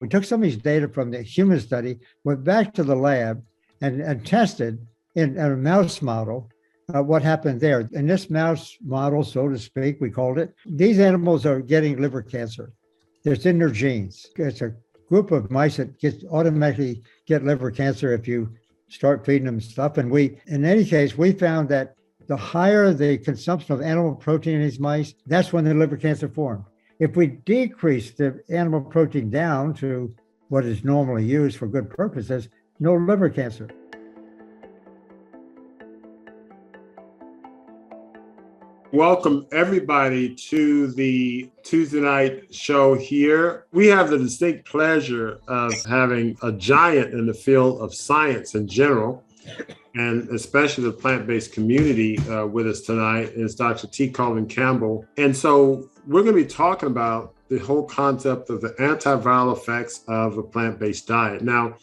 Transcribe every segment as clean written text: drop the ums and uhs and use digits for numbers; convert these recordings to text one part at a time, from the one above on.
We took some of these data from the human study, went back to the lab and tested in a mouse model what happened there. In this mouse model, so to speak, we called it, these animals are getting liver cancer. It's in their genes. It's a group of mice that automatically get liver cancer if you start feeding them stuff. And in any case, we found that the higher the consumption of animal protein in these mice, that's when the liver cancer formed. If we decrease the animal protein down to what is normally used for good purposes, no liver cancer. Welcome everybody to the Tuesday night show here. We have the distinct pleasure of having a giant in the field of science in general, and especially the plant-based community with us tonight is Dr. T. Colin Campbell. And so we're going to be talking about the whole concept of the antiviral effects of a plant-based diet. Now,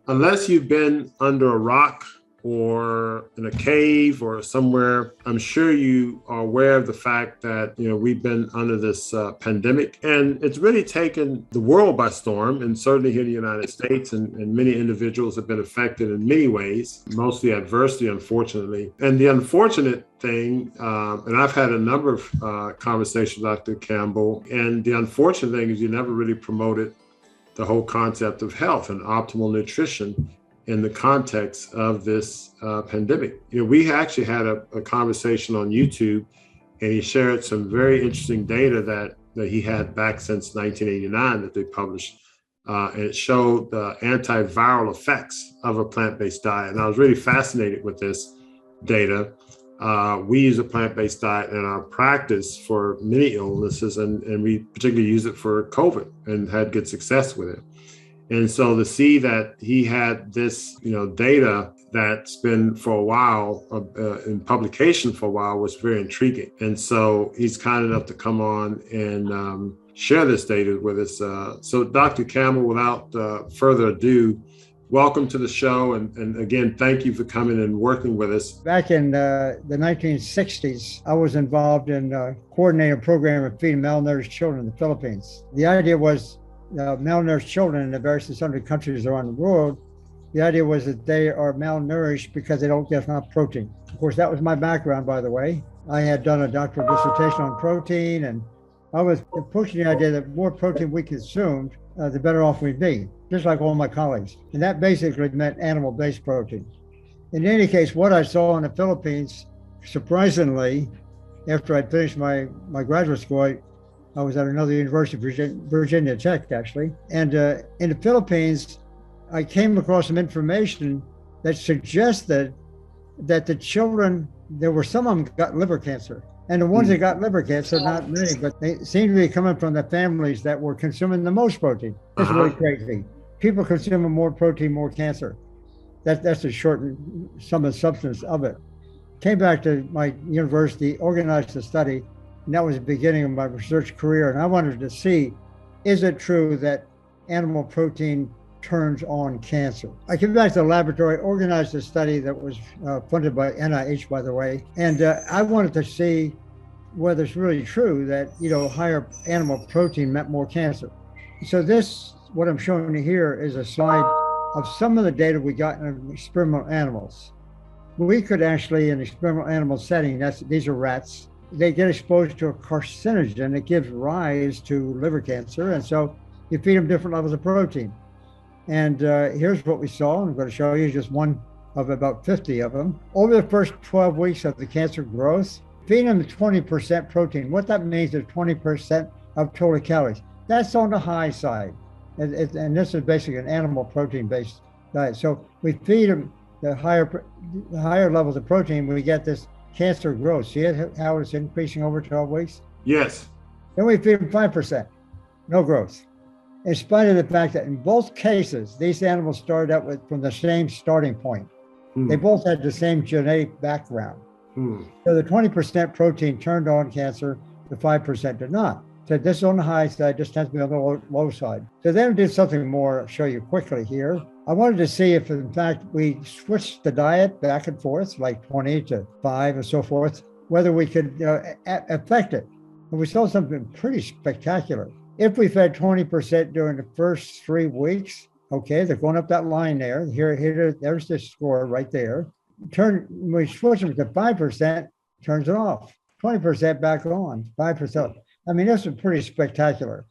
unless you've been under a rock or in a cave or somewhere, I'm sure you are aware of the fact that, we've been under this pandemic, and it's really taken the world by storm, and certainly here in the United States, and many individuals have been affected in many ways, mostly adversity, unfortunately. And the unfortunate thing, and I've had a number of conversations with Dr. Campbell, and the unfortunate thing is you never really promoted the whole concept of health and optimal nutrition in the context of this pandemic. We actually had a conversation on YouTube, and he shared some very interesting data that he had back since 1989 that they published, and it showed the antiviral effects of a plant-based diet. And I was really fascinated with this data. We use a plant-based diet in our practice for many illnesses, and we particularly use it for COVID and had good success with it. And so to see that he had this, data that's been for a while in publication for a while was very intriguing. And so he's kind enough to come on and share this data with us. So Dr. Campbell, without further ado, welcome to the show. And again, thank you for coming and working with us. Back in the 1960s, I was involved in coordinating a program of feeding malnourished children in the Philippines. The idea was malnourished children in the various 600 countries around the world, the idea was that they are malnourished because they don't get enough protein. Of course, that was my background, by the way. I had done a doctoral dissertation on protein, and I was pushing the idea that the more protein we consumed, the better off we'd be, just like all my colleagues. And that basically meant animal-based protein. In any case, what I saw in the Philippines, surprisingly, after I'd finished my graduate school, I was at another university, Virginia Tech, actually. And in the Philippines, I came across some information that suggested that the children, there were some of them got liver cancer. And the ones that got liver cancer, not many, but they seem to be coming from the families that were consuming the most protein. It's really crazy. People consuming more protein, more cancer. That's the short some of the substance of it. Came back to my university, organized a study, and that was the beginning of my research career. And I wanted to see, is it true that animal protein turns on cancer? I came back to the laboratory, organized a study that was funded by NIH, by the way. And I wanted to see whether it's really true that, higher animal protein meant more cancer. So what I'm showing you here is a slide of some of the data we got in experimental animals. We could actually, in experimental animal setting, these are rats, they get exposed to a carcinogen that gives rise to liver cancer. And so you feed them different levels of protein. And here's what we saw. I'm going to show you just one of about 50 of them. Over the first 12 weeks of the cancer growth, feeding them 20% protein. What that means is 20% of total calories. That's on the high side. And this is basically an animal protein-based diet. So we feed them the higher levels of protein, we get this cancer growth. See how it's increasing over 12 weeks? Yes. Then we feed them 5%, no growth. In spite of the fact that in both cases, these animals started out from the same starting point. They both had the same genetic background. So the 20% protein turned on cancer, the 5% did not. So this is on the high side, this tends to be on the low side. So then we did something more, I'll show you quickly here. I wanted to see if, in fact, we switched the diet back and forth, like 20 to 5 and so forth, whether we could affect it. And we saw something pretty spectacular. If we fed 20% during the first 3 weeks, okay, they're going up that line there. There's the score right there. When we switch them to 5%, turns it off. 20% back on, 5%. I mean, this is pretty spectacular.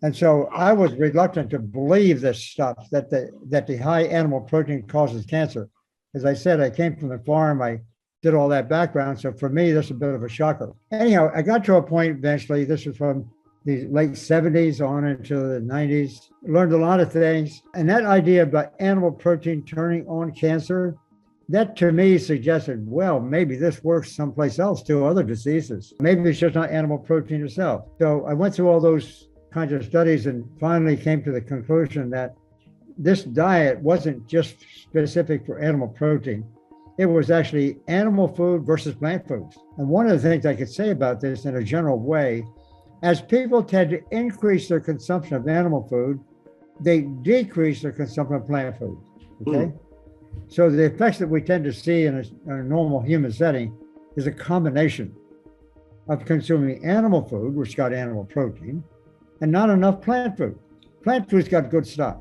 And so I was reluctant to believe this stuff, that the high animal protein causes cancer. As I said, I came from the farm. I did all that background. So for me, this is a bit of a shocker. Anyhow, I got to a point eventually, this was from the late 70s on into the 90s, learned a lot of things. And that idea about animal protein turning on cancer, that to me suggested, well, maybe this works someplace else too, other diseases. Maybe it's just not animal protein itself. So I went through all those kinds of studies and finally came to the conclusion that this diet wasn't just specific for animal protein. It was actually animal food versus plant foods. And one of the things I could say about this in a general way, as people tend to increase their consumption of animal food, they decrease their consumption of plant food, okay? So the effects that we tend to see in a normal human setting is a combination of consuming animal food, which got animal protein, and not enough plant food. Plant food's got good stuff.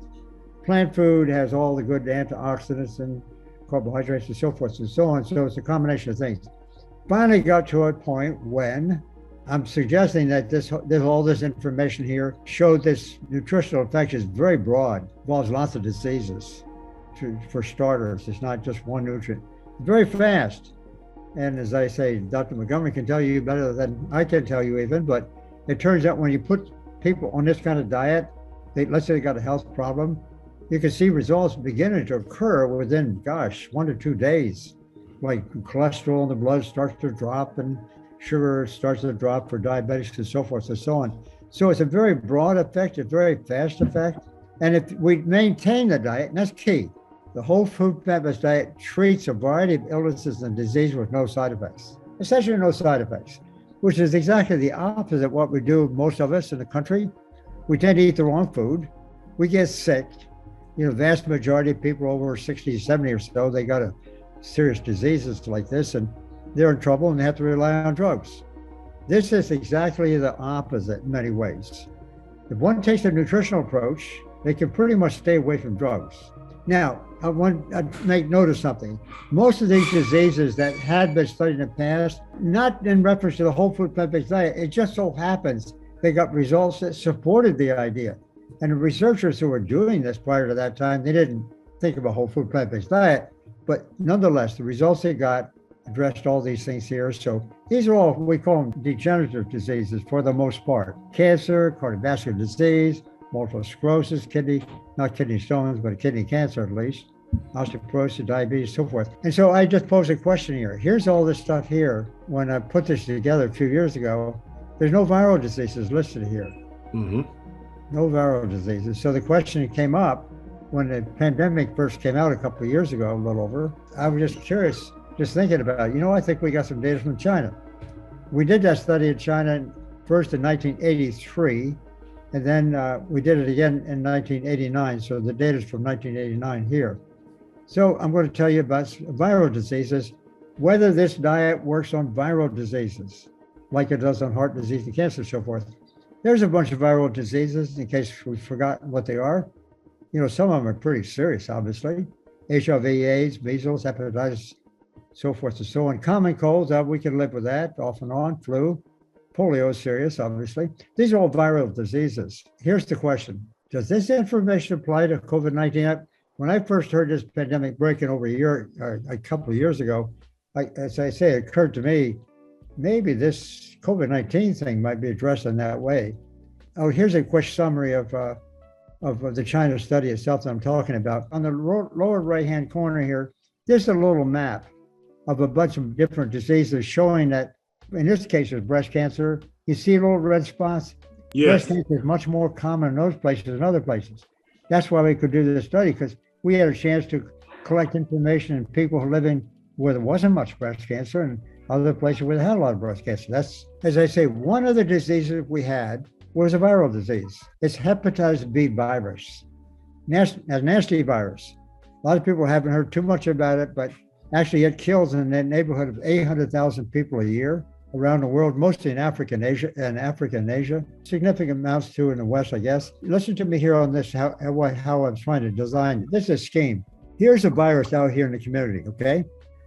Plant food has all the good antioxidants and carbohydrates and so forth and so on. So it's a combination of things. Finally got to a point when I'm suggesting that all this information here showed this nutritional effect is very broad, involves lots of diseases. For starters, it's not just one nutrient. Very fast. And as I say, Dr. Montgomery can tell you better than I can tell you even, but it turns out when you put people on this kind of diet, let's say they got a health problem, you can see results beginning to occur within, 1 to 2 days. Like cholesterol in the blood starts to drop and sugar starts to drop for diabetics and so forth and so on. So it's a very broad effect, a very fast effect. And if we maintain the diet, and that's key, the whole food plant-based diet treats a variety of illnesses and disease with no side effects, essentially no side effects, which is exactly the opposite of what we do, most of us in the country. We tend to eat the wrong food. We get sick. You know, vast majority of people over 60, 70 or so, they got serious diseases like this, and they're in trouble and they have to rely on drugs. This is exactly the opposite in many ways. If one takes a nutritional approach, they can pretty much stay away from drugs. Now, I'd make note of something. Most of these diseases that had been studied in the past, not in reference to the whole food plant-based diet, it just so happens they got results that supported the idea. And the researchers who were doing this prior to that time, they didn't think of a whole food plant-based diet, but nonetheless, the results they got addressed all these things here. So these are all, we call them degenerative diseases for the most part. Cancer, cardiovascular disease, multiple sclerosis, not kidney stones, but kidney cancer at least, osteoporosis, diabetes, so forth. And so I just posed a question here. Here's all this stuff here. When I put this together a few years ago, there's no viral diseases listed here. Mm-hmm. No viral diseases. So the question came up when the pandemic first came out a couple of years ago, a little over. I was just curious, just thinking about, I think we got some data from China. We did that study in China first in 1983, and then we did it again in 1989. So the data is from 1989 here. So I'm going to tell you about viral diseases, whether this diet works on viral diseases, like it does on heart disease and cancer and so forth. There's a bunch of viral diseases, in case we've forgotten what they are. Some of them are pretty serious, obviously. HIV, AIDS, measles, hepatitis, so forth and so on. Common colds, we can live with that off and on. Flu, polio is serious, obviously. These are all viral diseases. Here's the question. Does this information apply to COVID-19? When I first heard this pandemic breaking over a couple of years ago, as I say, it occurred to me, maybe this COVID-19 thing might be addressed in that way. Oh, here's a quick summary of the China study itself that I'm talking about. On the lower right-hand corner here, there's a little map of a bunch of different diseases showing that, in this case, it's breast cancer. You see little red spots? Yes. Breast cancer is much more common in those places than other places. That's why we could do this study, because we had a chance to collect information in people living where there wasn't much breast cancer and other places where they had a lot of breast cancer. That's, as I say, one of the diseases we had was a viral disease. It's hepatitis B virus, a nasty virus. A lot of people haven't heard too much about it, but actually it kills in the neighborhood of 800,000 people a year. around the world, mostly in Africa and Asia, significant amounts too in the West, I guess. Listen to me here on this, how I'm trying to design it. This is a scheme. Here's a virus out here in the community, okay?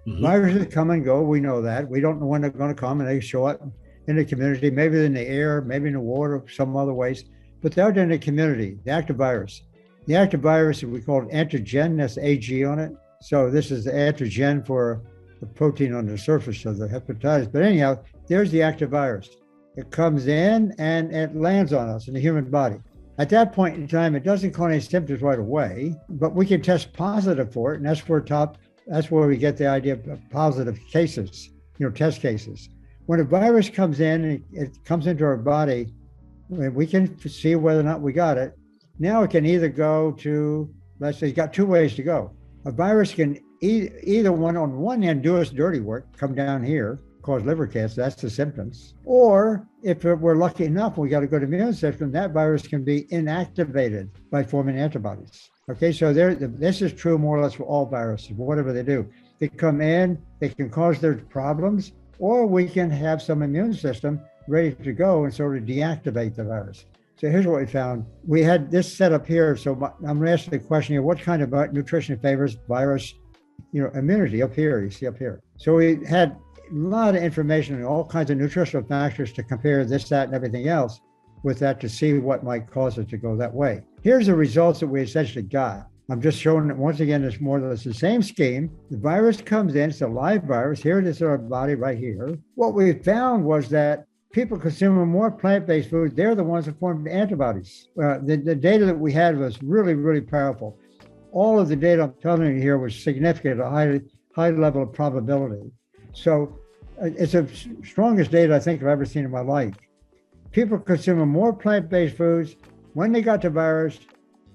Mm-hmm. Viruses come and go, we know that. We don't know when they're going to come, and they show up in the community, maybe in the air, maybe in the water, some other ways, but they're out in the community, the active virus. The active virus, we call it antigen, that's AG on it. So this is the antigen for the protein on the surface of the hepatitis. But anyhow, there's the active virus. It comes in and it lands on us in the human body. At that point in time, it doesn't cause any symptoms right away, but we can test positive for it. And that's where we get the idea of positive cases, test cases. When a virus comes in and it comes into our body, we can see whether or not we got it. Now it can either go to, let's say, it's got two ways to go. A virus can either on one hand do us dirty work, come down here, cause liver cancer, that's the symptoms. Or if we're lucky enough, we got a good immune system, that virus can be inactivated by forming antibodies. Okay, so this is true more or less for all viruses, whatever they do. They come in, they can cause their problems, or we can have some immune system ready to go and sort of deactivate the virus. So here's what we found. We had this set up here. So I'm going to ask the question here, what kind of nutrition favors virus, immunity up here, you see up here. So we had a lot of information on all kinds of nutritional factors to compare this, that, and everything else with that to see what might cause it to go that way. Here's the results that we essentially got. I'm just showing it once again, it's more or less the same scheme. The virus comes in, it's a live virus. Here it is in our body right here. What we found was that people consuming more plant-based foods, they're the ones that formed antibodies. The data that we had was really, really powerful. All of the data I'm telling you here was significant, a high level of probability. So it's the strongest data I think I've ever seen in my life. People consuming more plant-based foods, when they got the virus,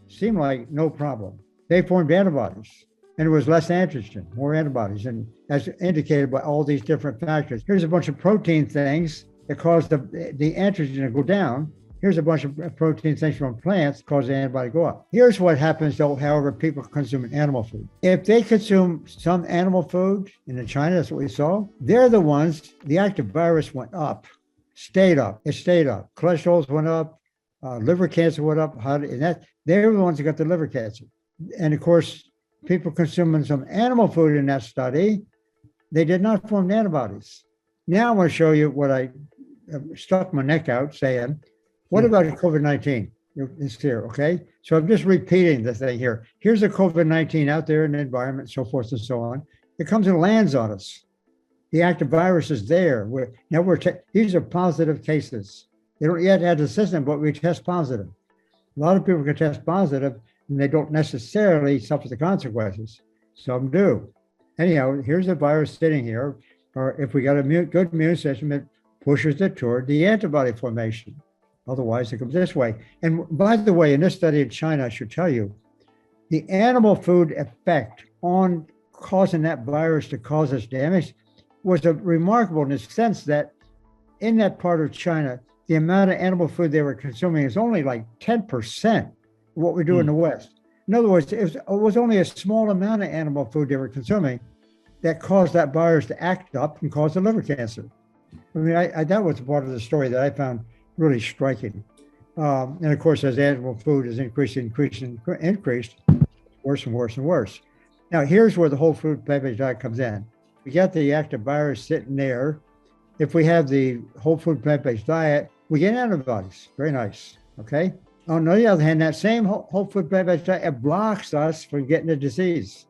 seemed like no problem. They formed antibodies, and it was less antigen, more antibodies, and as indicated by all these different factors. Here's a bunch of protein things that cause the antigen to go down. Here's a bunch of protein things from plants that cause the antibody to go up. Here's what happens, though, however, people consume animal food. If they consume some animal food, in China, that's what we saw, they're the ones, the active virus went up, stayed up. It stayed up. Cholesterols went up, liver cancer went up, and they're the ones that got the liver cancer. And of course, people consuming some animal food in that study, they did not form antibodies. Now I want to show you what I stuck my neck out saying, what about COVID-19? It's here, okay? So I'm just repeating the thing here. Here's a COVID-19 out there in the environment, so forth and so on. It comes and lands on us. The active virus is there. These are positive cases. They don't yet have the system, but we test positive. A lot of people can test positive and they don't necessarily suffer the consequences. Some do. Anyhow, here's a virus sitting here, or if we got a good immune system, it pushes it toward the antibody formation. Otherwise, it comes this way. And by the way, in this study in China, I should tell you, the animal food effect on causing that virus to cause us damage was remarkable in the sense that in that part of China, the amount of animal food they were consuming is only like 10% of what we do in the West. In other words, it was only a small amount of animal food they were consuming that caused that virus to act up and cause the liver cancer. I mean, that was part of the story that I found really striking. And of course, as animal food is increased, worse and worse and worse. Now, here's where the whole food plant-based diet comes in. We got the active virus sitting there. If we have the whole food plant-based diet, we get antibodies. Very nice, okay? On the other hand, that same whole food plant-based diet, it blocks us from getting the disease.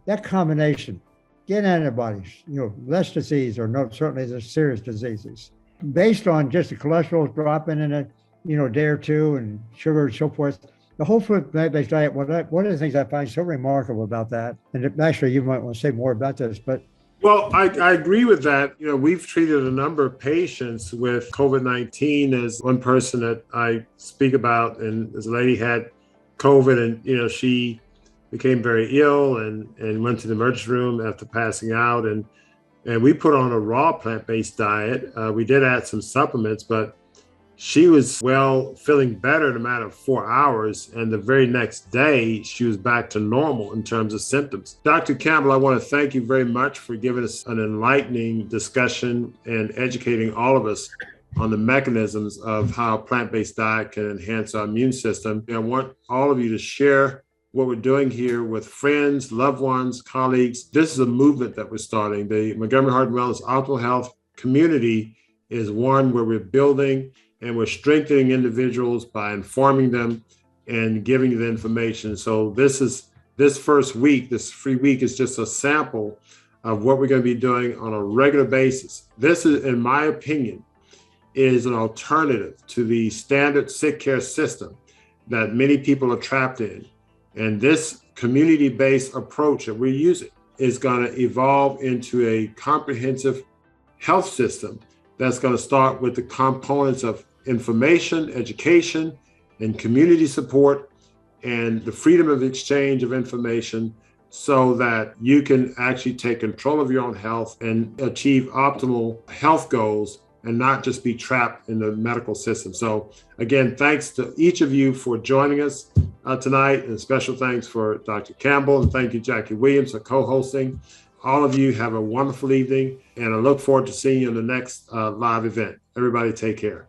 That combination, get antibodies, less disease or no, certainly the serious diseases. Based on just the cholesterol dropping in a day or two and sugar and so forth, the whole food plant-based diet, one of the things I find so remarkable about that, and actually you might want to say more about this, but well, I agree with that. We've treated a number of patients with COVID-19. As one person that I speak about, and this lady had COVID, and she became very ill and went to the emergency room after passing out, and we put on a raw plant-based diet. We did add some supplements, but She was feeling better in a matter of 4 hours. And the very next day, she was back to normal in terms of symptoms. Dr. Campbell, I want to thank you very much for giving us an enlightening discussion and educating all of us on the mechanisms of how plant-based diet can enhance our immune system. And I want all of you to share what we're doing here with friends, loved ones, colleagues. This is a movement that we're starting. The Montgomery Heart Wellness Optimal Health community is one where we're building and we're strengthening individuals by informing them and giving you the information. So this first week, this free week is just a sample of what we're going to be doing on a regular basis. This is, in my opinion, is an alternative to the standard sick care system that many people are trapped in. And this community-based approach that we're using is going to evolve into a comprehensive health system that's going to start with the components of information, education, and community support, and the freedom of exchange of information so that you can actually take control of your own health and achieve optimal health goals and not just be trapped in the medical system. So again, thanks to each of you for joining us tonight, and special thanks for Dr. Campbell, and thank you, Jackie Williams, for co-hosting. All of you have a wonderful evening, and I look forward to seeing you in the next live event. Everybody take care.